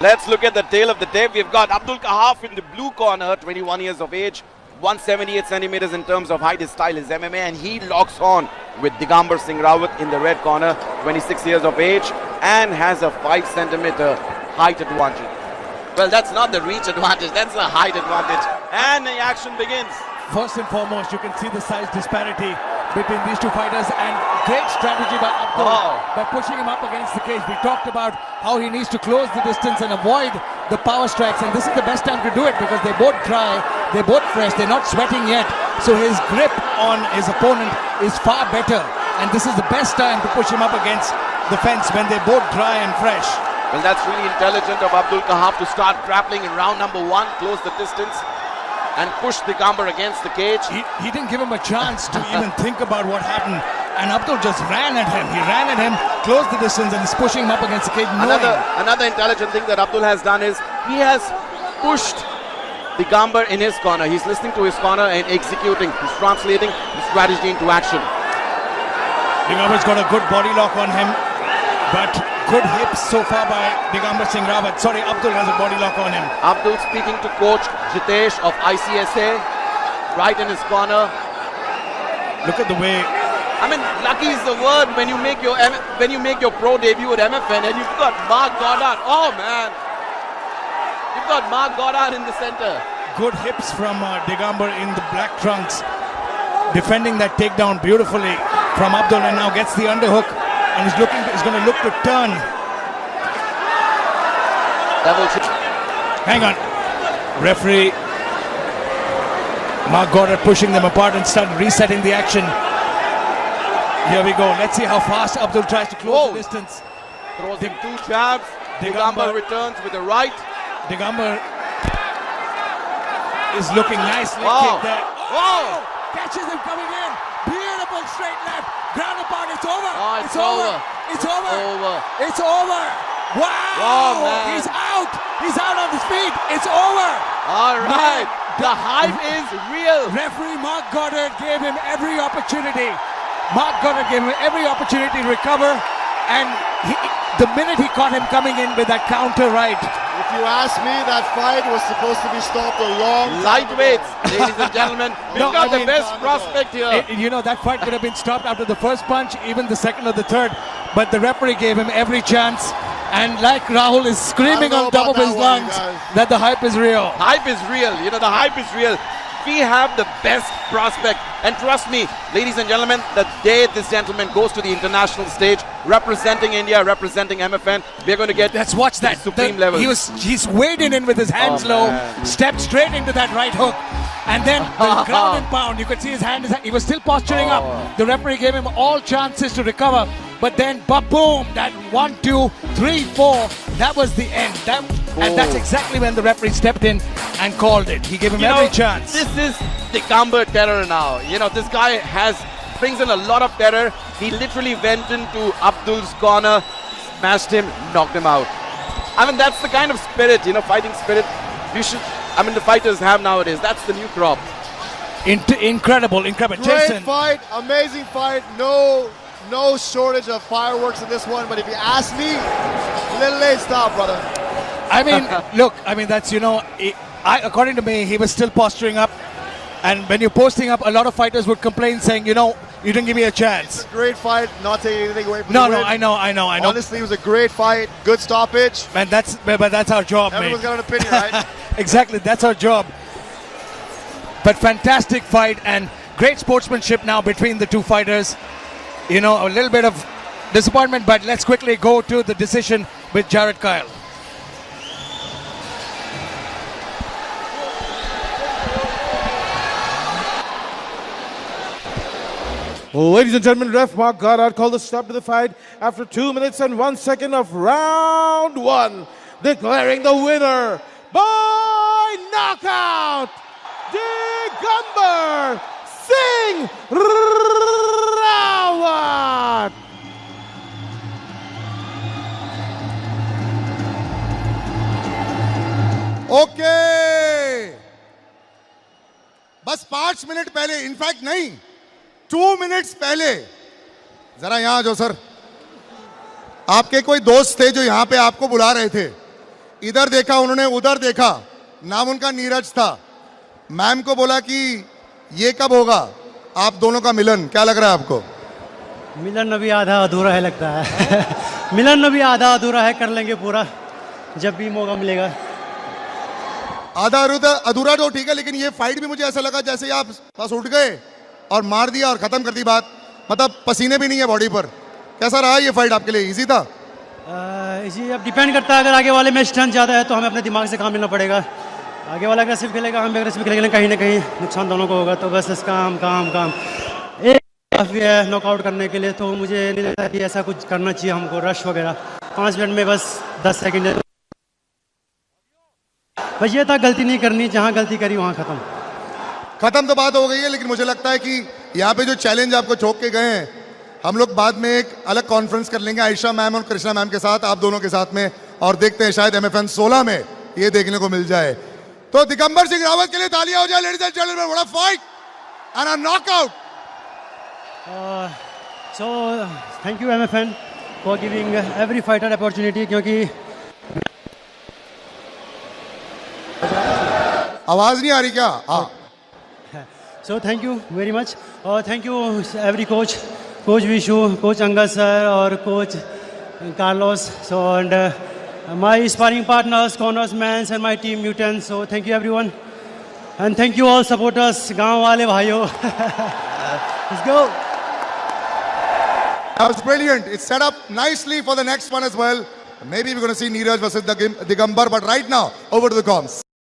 Let's look at the tail of the tape. We've got Abdul Kahaf in the blue corner, 21 years of age, 178 centimeters in terms of height. His style is MMA, and he locks on with Digambar Singh Rawat in the red corner, 26 years of age, and has a 5-centimeter height advantage. Well, that's not the reach advantage, that's the height advantage. And the action begins. First and foremost, you can see the size disparity between these two fighters, and great strategy by Abdul by pushing him up against the cage. We talked about how he needs to close the distance and avoid the power strikes, and this is the best time to do it because they're both dry, they're both fresh, they're not sweating yet. So his grip on his opponent is far better, and this is the best time to push him up against the fence when they're both dry and fresh. Well, that's really intelligent of Abdul Kahaf to start grappling in round number 1, close the distance, and push Digambar against the cage. He didn't give him a chance to even think about what happened, and Abdul just ran at him. He ran at him, closed the distance, and is pushing him up against the cage. Another intelligent thing that Abdul has done is he has pushed Digambar in his corner. He's listening to his corner and executing. He's translating the strategy into action. Digambar's got a good body lock on him, but good hips so far by Digambar Singh Rawat. Sorry, Abdul has a body lock on him. Abdul speaking to coach Jitesh of ICSA, right in his corner. Look at the way. I mean, lucky is the word when you make your pro debut at MFN, and you've got Mark Goddard. Oh man, you've got Mark Goddard in the center. Good hips from Digambar in the black trunks, defending that takedown beautifully from Abdul, and now gets the underhook. And he's going to look to turn. Hang on. Referee Mark Goddard pushing them apart and start resetting the action. Here we go. Let's see how fast Abdul tries to close the distance. Throws him 2 jabs. Digambar returns with a right. Digambar is looking nice. Kick there. Oh! Catches him coming in. Beautiful straight left. Ground apart. It's over. Oh, it's over. It's over. Over. It's over. Wow. Oh, man. He's out. He's out on his feet. It's over. All right. The hype is real. Referee Mark Goddard gave him every opportunity. Mark Goddard gave him every opportunity to recover. And the minute he caught him coming in with that counter right. If you ask me, that fight was supposed to be stopped a long time Lightweights, ladies and gentlemen. We've got the best prospect here. That fight could have been stopped after the first punch, even the second or the third. But the referee gave him every chance. And like Rahul is screaming on top of his lungs that the hype is real. Hype is real. The hype is real. We have the best prospect. And trust me, ladies and gentlemen, the day this gentleman goes to the international stage, representing India, representing MFN, we're going to get Let's watch that. supreme level. He's wading in with his hands low, stepped straight into that right hook. And then the ground and pound, you could see his hand, he was still posturing up. The referee gave him all chances to recover. But then, boom, that 1, 2, 3, 4, that was the end. And that's exactly when the referee stepped in and called it. He gave him every chance. This is Digambar terror now. This guy brings in a lot of terror. He literally went into Abdul's corner, smashed him, knocked him out. I mean, that's the kind of spirit, fighting spirit the fighters have nowadays. That's the new crop. Incredible. Great Jason. fight, amazing fight. No shortage of fireworks in this one, but if you ask me, a little late stop, brother. I mean, look, that's, according to me, he was still posturing up. And when you're posting up, a lot of fighters would complain saying, you didn't give me a chance. It's a great fight, not taking anything away from No, the win. I know. Honestly, it was a great fight, good stoppage. Man, that's our job, Everyone's mate. got an opinion, right? Exactly, that's our job. But fantastic fight and great sportsmanship now between the two fighters. A little bit of disappointment, but let's quickly go to the decision with Jared Kyle. Ladies and gentlemen, ref Mark Goddard called the stop to the fight after 2 minutes and 1 second of round 1, declaring the winner by knockout, Digambar Singh Rawat. Okay बस 5 minute पहले, in fact नहीं 2 minutes पहले, जरा यहां जो sir, आपके कोई दोस्त थे जो यहां पे आपको बुला रहे थे इधर देखा उन्होंने, उधर देखा, नाम उनका नीरज था। मैम को बोला कि ये कब होगा आप दोनों का मिलन, क्या लग रहा है आपको? मिलन अभी आधा अधूरा है लगता है। मिलन अभी आधा अधूरा है, कर लेंगे पूरा जब भी मौका मिलेगा। आधा अधूरा तो ठीक है, लेकिन ये फाइट भी मुझे ऐसा लगा जैसे ही आप बस उठ गए और मार दिया और खत्म कर दी बात, मतलब पसीने भी नहीं है बॉडी पर। कैसा रहा ये फाइट आपके लिए, इजी था? इसी अब डिपेंड करता है, अगर आगे वाले में स्ट्रेंथ ज़्यादा है तो हमें अपने दिमाग से काम लेना पड़ेगा। आगे वाला अग्रेसिव खेलेगा, हम भी अग्रेसिव खेलेंगे, कहीं ना कहीं नुकसान दोनों को होगा। तो बस इस काम काम काम एक काफ़ी है नॉकआउट करने के लिए। तो मुझे नहीं लगता कि ऐसा कुछ करना चाहिए हमको, रश वगैरह। 5 मिनट में बस 10 सेकंड, बस ये था, गलती नहीं करनी, जहाँ गलती करी वहाँ खत्म तो बात हो गई है, लेकिन मुझे लगता है कि यहाँ पे जो चैलेंज आपको छोक के गए हैं, हम लोग बाद में एक अलग कॉन्फ्रेंस कर लेंगे आयशा मैम और कृष्णा मैम के साथ, आप दोनों के साथ में, और देखते हैं शायद MFN 16 में ये देखने को मिल जाए। तो दिगंबर सिंह रावत के लिए तालियां हो जाए ladies and gentleman, what a fight and a knockout. So thank you MFN for giving every fighter opportunity, क्योंकि आवाज नहीं आ रही क्या? हाँ। So thank you very much, और thank you every coach Vishu, coach Angad sir और coach Carlos, so and my sparring partners, corners mans and my team mutant. So thank you everyone and thank you all supporters, गांव वाले भाइयों। Let's go. That was brilliant. It's set up nicely for the next one as well. Maybe we're going to see Neeraj versus Digambar, but right now, over to the comms.